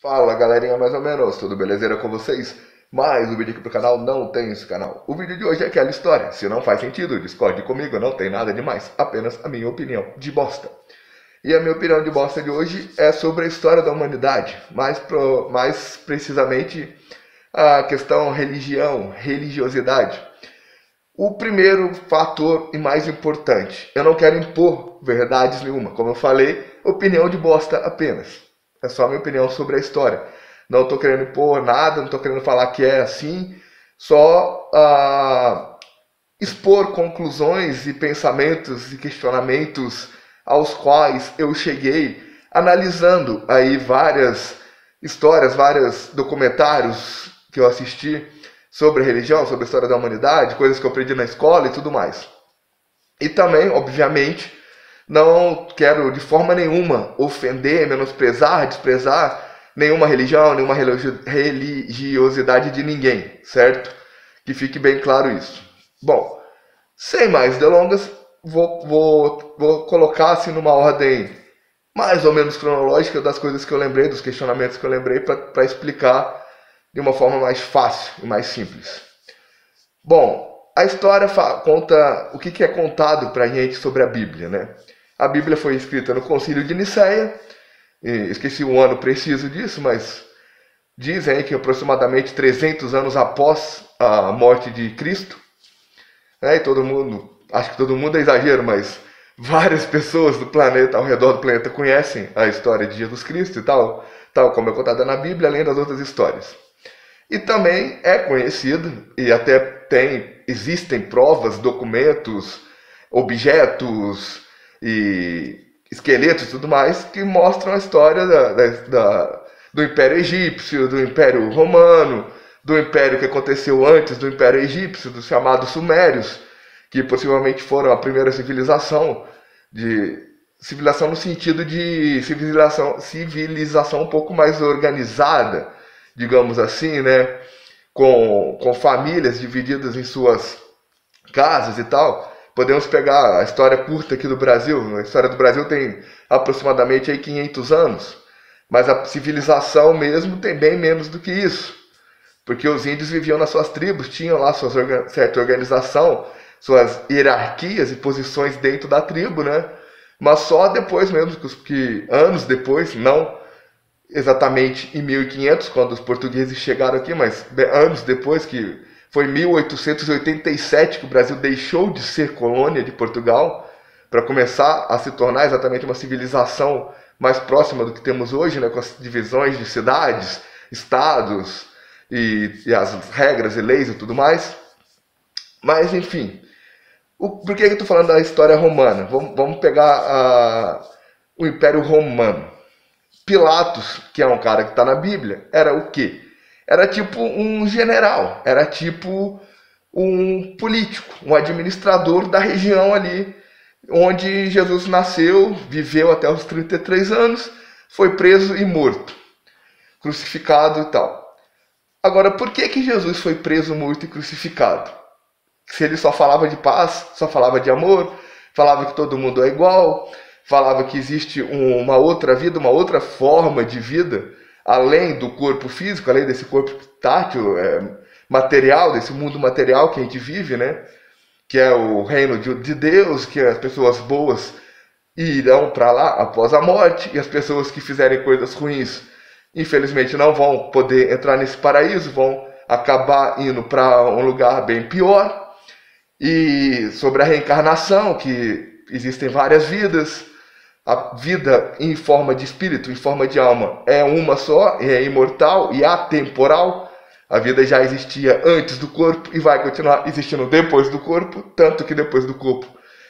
Fala galerinha, mais ou menos, tudo belezeira com vocês? Mais um vídeo aqui pro canal, não tem esse canal. O vídeo de hoje é aquela história, se não faz sentido, discorde comigo, não tem nada demais, apenas a minha opinião de bosta. E a minha opinião de bosta de hoje é sobre a história da humanidade, mais precisamente a questão religião, religiosidade. O primeiro fator e mais importante, eu não quero impor verdades nenhuma, como eu falei, opinião de bosta apenas. É só a minha opinião sobre a história. Não estou querendo impor nada, não estou querendo falar que é assim, só expor conclusões e pensamentos e questionamentos aos quais eu cheguei analisando aí várias histórias, vários documentários que eu assisti sobre religião, sobre a história da humanidade, coisas que eu aprendi na escola e tudo mais. E também, obviamente, não quero de forma nenhuma ofender, menosprezar, desprezar nenhuma religião, nenhuma religiosidade de ninguém, certo? Que fique bem claro isso. Bom, sem mais delongas, vou colocar assim numa ordem mais ou menos cronológica das coisas que eu lembrei, dos questionamentos que eu lembrei, para explicar de uma forma mais fácil e mais simples. Bom, a história conta o que é contado para a gente sobre a Bíblia, né? A Bíblia foi escrita no Concílio de Nicéia, esqueci o ano preciso disso, mas dizem que aproximadamente 300 anos após a morte de Cristo, né? E todo mundo, acho que todo mundo é exagero, mas várias pessoas do planeta, ao redor do planeta, conhecem a história de Jesus Cristo e tal como é contada na Bíblia, além das outras histórias. E também é conhecido, e até existem provas, documentos, objetos e esqueletos e tudo mais que mostram a história do Império Egípcio, do Império Romano, do Império que aconteceu antes do Império Egípcio, dos chamados Sumérios, que possivelmente foram a primeira civilização no sentido de civilização um pouco mais organizada, digamos assim, né? Com famílias divididas em suas casas e tal. Podemos pegar a história curta aqui do Brasil. A história do Brasil tem aproximadamente aí 500 anos. Mas a civilização mesmo tem bem menos do que isso. Porque os índios viviam nas suas tribos, tinham lá certa organização, suas hierarquias e posições dentro da tribo, né? Mas só depois mesmo, anos depois, não exatamente em 1500, quando os portugueses chegaram aqui, mas anos depois, que foi em 1887 que o Brasil deixou de ser colônia de Portugal, para começar a se tornar exatamente uma civilização mais próxima do que temos hoje, né, com as divisões de cidades, estados e as regras e leis e tudo mais. Mas, enfim, por que eu estou falando da história romana? Vamos pegar o Império Romano. Pilatos, que é um cara que está na Bíblia, era o quê? Era tipo um general, era tipo um político, um administrador da região ali onde Jesus nasceu, viveu até os 33 anos, foi preso e morto, crucificado e tal. Agora, por que Jesus foi preso, morto e crucificado? Se ele só falava de paz, só falava de amor, falava que todo mundo é igual, falava que existe uma outra vida, uma outra forma de vida, além do corpo físico, além desse corpo tátil, material, desse mundo material que a gente vive, né? Que é o reino de Deus, que as pessoas boas irão para lá após a morte, e as pessoas que fizerem coisas ruins, infelizmente não vão poder entrar nesse paraíso, vão acabar indo para um lugar bem pior. E sobre a reencarnação, que existem várias vidas, a vida em forma de espírito, em forma de alma, é uma só, é imortal e atemporal. A vida já existia antes do corpo e vai continuar existindo depois do corpo, tanto que depois do corpo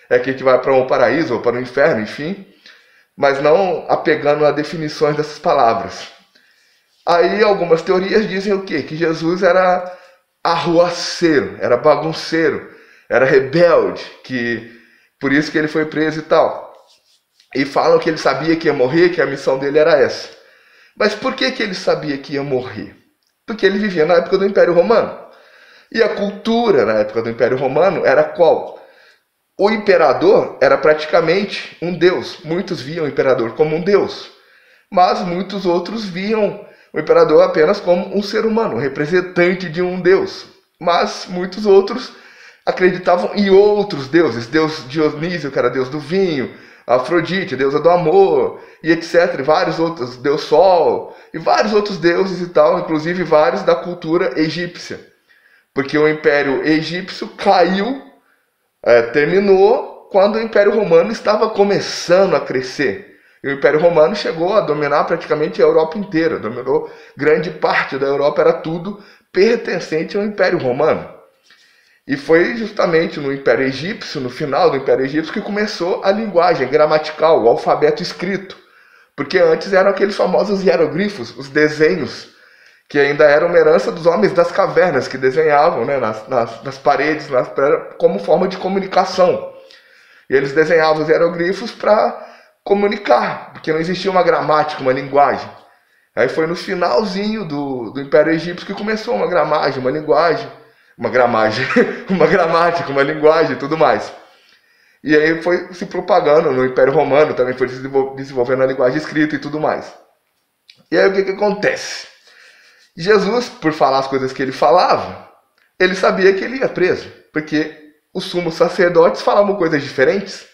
é que a gente vai para um paraíso ou para um inferno, enfim, mas não apegando a definições dessas palavras. Aí algumas teorias dizem o quê? Que Jesus era arruaceiro, era bagunceiro, era rebelde, que por isso que ele foi preso e tal. E falam que ele sabia que ia morrer, que a missão dele era essa. Mas por que ele sabia que ia morrer? Porque ele vivia na época do Império Romano. E a cultura na época do Império Romano era qual? O imperador era praticamente um deus. Muitos viam o imperador como um deus. Mas muitos outros viam o imperador apenas como um ser humano, um representante de um deus. Mas muitos outros acreditavam em outros deuses, deus Dionísio, que era deus do vinho, Afrodite, deusa do amor, e etc. E vários outros, deus Sol, e vários outros deuses e tal, inclusive vários da cultura egípcia. Porque o Império Egípcio caiu, terminou, quando o Império Romano estava começando a crescer. E o Império Romano chegou a dominar praticamente a Europa inteira, dominou grande parte da Europa, era tudo pertencente ao Império Romano. E foi justamente no Império Egípcio, no final do Império Egípcio, que começou a linguagem gramatical, o alfabeto escrito. Porque antes eram aqueles famosos hieroglifos, os desenhos, que ainda eram uma herança dos homens das cavernas, que desenhavam, né, nas paredes, como forma de comunicação. E eles desenhavam os hieroglifos para comunicar, porque não existia uma gramática, uma linguagem. Aí foi no finalzinho do Império Egípcio que começou uma gramática, uma gramática, uma linguagem e tudo mais. E aí foi se propagando no Império Romano, também foi desenvolvendo a linguagem escrita e tudo mais. E aí o que acontece? Jesus, por falar as coisas que ele falava, ele sabia que ele ia preso, porque os sumos sacerdotes falavam coisas diferentes.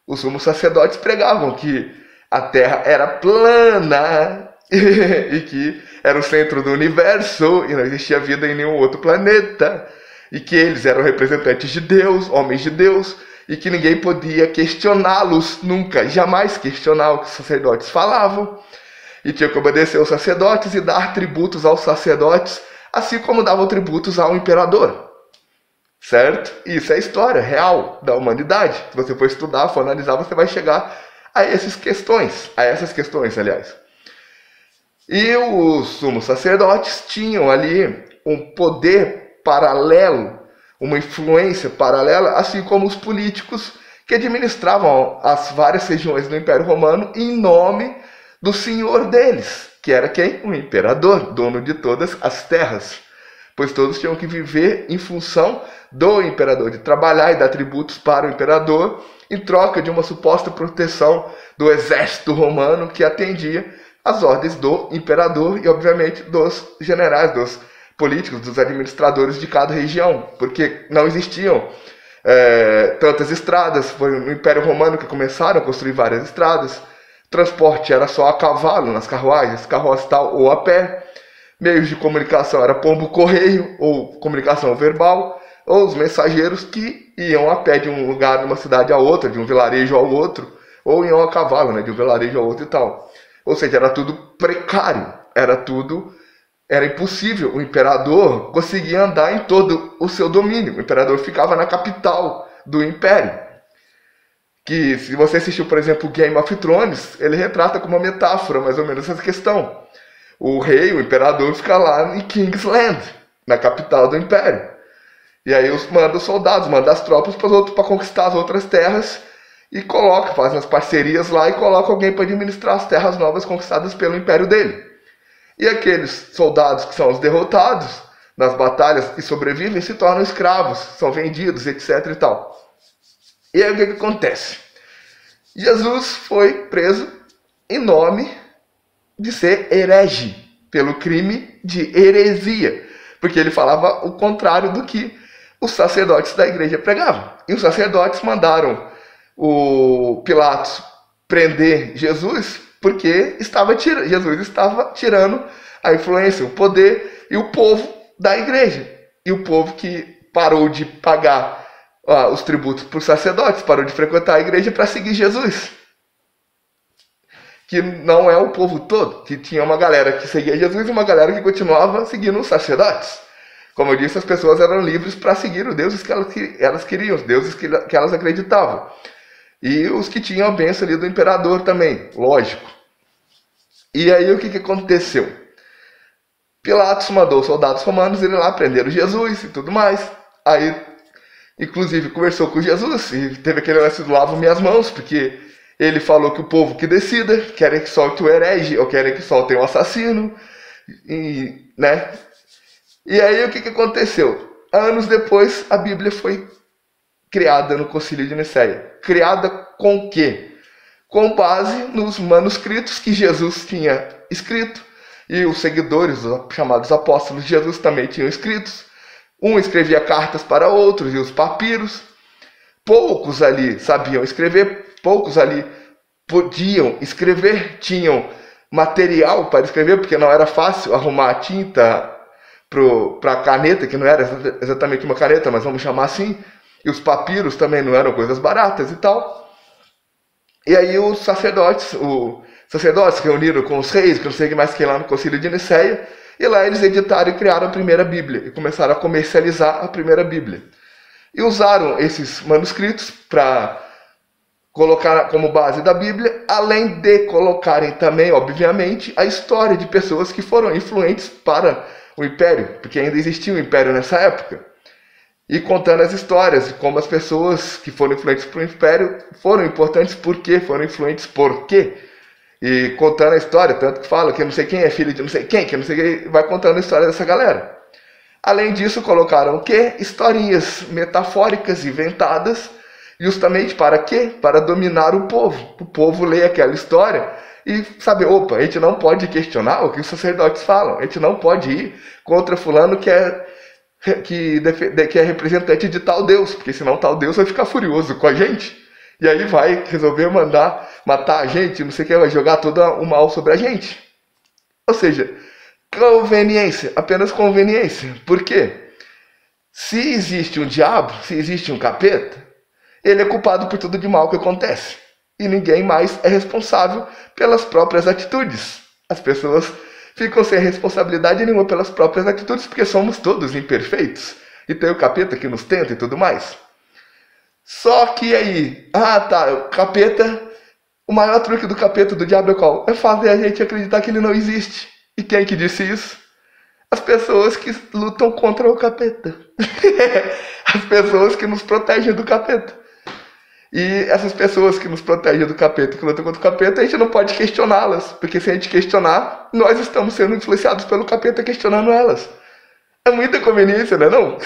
Os sumos sacerdotes pregavam que a Terra era plana e que era o centro do universo e não existia vida em nenhum outro planeta, e que eles eram representantes de Deus, homens de Deus, e que ninguém podia questioná-los nunca, jamais questionar o que os sacerdotes falavam, e tinha que obedecer aos sacerdotes e dar tributos aos sacerdotes, assim como davam tributos ao imperador. Certo? Isso é história real da humanidade. Se você for estudar, for analisar, você vai chegar a essas questões, aliás. E os sumos sacerdotes tinham ali um poder paralelo, uma influência paralela, assim como os políticos que administravam as várias regiões do Império Romano em nome do senhor deles, que era quem? O imperador, dono de todas as terras. Pois todos tinham que viver em função do imperador, de trabalhar e dar tributos para o imperador, em troca de uma suposta proteção do exército romano que atendia as ordens do imperador e, obviamente, dos generais, dos políticos, dos administradores de cada região, porque não existiam tantas estradas. Foi no Império Romano que começaram a construir várias estradas. Transporte era só a cavalo, nas carruagens, carroça tal, ou a pé. Meios de comunicação era pombo-correio, ou comunicação verbal, ou os mensageiros que iam a pé de um lugar, de uma cidade a outra, de um vilarejo ao outro, ou iam a cavalo, né, de um vilarejo ao outro e tal. Ou seja, era tudo precário, era impossível. O imperador conseguia andar em todo o seu domínio. O imperador ficava na capital do império. Que, se você assistiu, por exemplo, Game of Thrones, ele retrata como uma metáfora, mais ou menos, essa questão. O rei, o imperador, fica lá em Kingsland, na capital do império. E aí manda os soldados, manda as tropas para conquistar as outras terras e faz as parcerias lá e coloca alguém para administrar as terras novas conquistadas pelo império dele. E aqueles soldados que são os derrotados nas batalhas e sobrevivem se tornam escravos, são vendidos, etc. e tal. E aí o que acontece? Jesus foi preso em nome de ser herege, pelo crime de heresia, porque ele falava o contrário do que os sacerdotes da igreja pregavam. E os sacerdotes mandaram o Pilatos prender Jesus, porque Jesus estava tirando a influência, o poder e o povo da igreja. E o povo que parou de pagar os tributos para os sacerdotes, parou de frequentar a igreja para seguir Jesus. Que não é o povo todo, que tinha uma galera que seguia Jesus e uma galera que continuava seguindo os sacerdotes. Como eu disse, as pessoas eram livres para seguir os deuses que elas queriam, os deuses que elas acreditavam. E os que tinham a bênção ali do imperador também, lógico. E aí o que aconteceu? Pilatos mandou os soldados romanos irem lá prender Jesus e tudo mais. Aí, inclusive, conversou com Jesus e teve aquele lance do lavo minhas mãos, porque ele falou que o povo que decida, querem que solte o herege ou querem que soltem o assassino, né? E aí o que aconteceu? Anos depois, a Bíblia foi criada no Concílio de Nicéia. Criada com o quê? Com base nos manuscritos que Jesus tinha escrito, E os seguidores, os chamados apóstolos de Jesus, também tinham escritos. Um escrevia cartas para outros, e os papiros. Poucos ali sabiam escrever, poucos ali podiam escrever, tinham material para escrever, porque não era fácil arrumar a tinta para a caneta, que não era exatamente uma caneta, mas vamos chamar assim. E os papiros também não eram coisas baratas e tal. E aí os sacerdotes se reuniram com os reis, que não sei o que mais que lá no Concílio de Nicéia, e lá eles editaram e criaram a primeira Bíblia, e começaram a comercializar a primeira Bíblia. E usaram esses manuscritos para colocar como base da Bíblia, além de colocarem também, obviamente, a história de pessoas que foram influentes para o Império, porque ainda existia um Império nessa época. E contando as histórias de como as pessoas que foram influentes para o Império foram importantes, por quê, foram influentes por quê. E contando a história, tanto que fala que não sei quem é filho de não sei quem, que não sei quem, vai contando a história dessa galera. Além disso, colocaram o quê? Historinhas metafóricas, inventadas, justamente para quê? Para dominar o povo. O povo lê aquela história e sabe, opa, a gente não pode questionar o que os sacerdotes falam, a gente não pode ir contra fulano que é representante de tal Deus, porque senão tal Deus vai ficar furioso com a gente. E aí vai resolver mandar matar a gente, não sei o que, vai jogar todo o mal sobre a gente. Ou seja, conveniência, apenas conveniência. Por quê? Se existe um diabo, se existe um capeta, ele é culpado por tudo de mal que acontece. E ninguém mais é responsável pelas próprias atitudes. As pessoas ficam sem responsabilidade nenhuma pelas próprias atitudes, porque somos todos imperfeitos. E tem o capeta que nos tenta e tudo mais. Só que aí, o capeta, o maior truque do capeta, do diabo é qual? É fazer a gente acreditar que ele não existe. E quem que disse isso? As pessoas que lutam contra o capeta. As pessoas que nos protegem do capeta. E essas pessoas que nos protegem do capeta, que lutam contra o capeta, a gente não pode questioná-las. Porque se a gente questionar, nós estamos sendo influenciados pelo capeta questionando elas. É muita conveniência, não é não?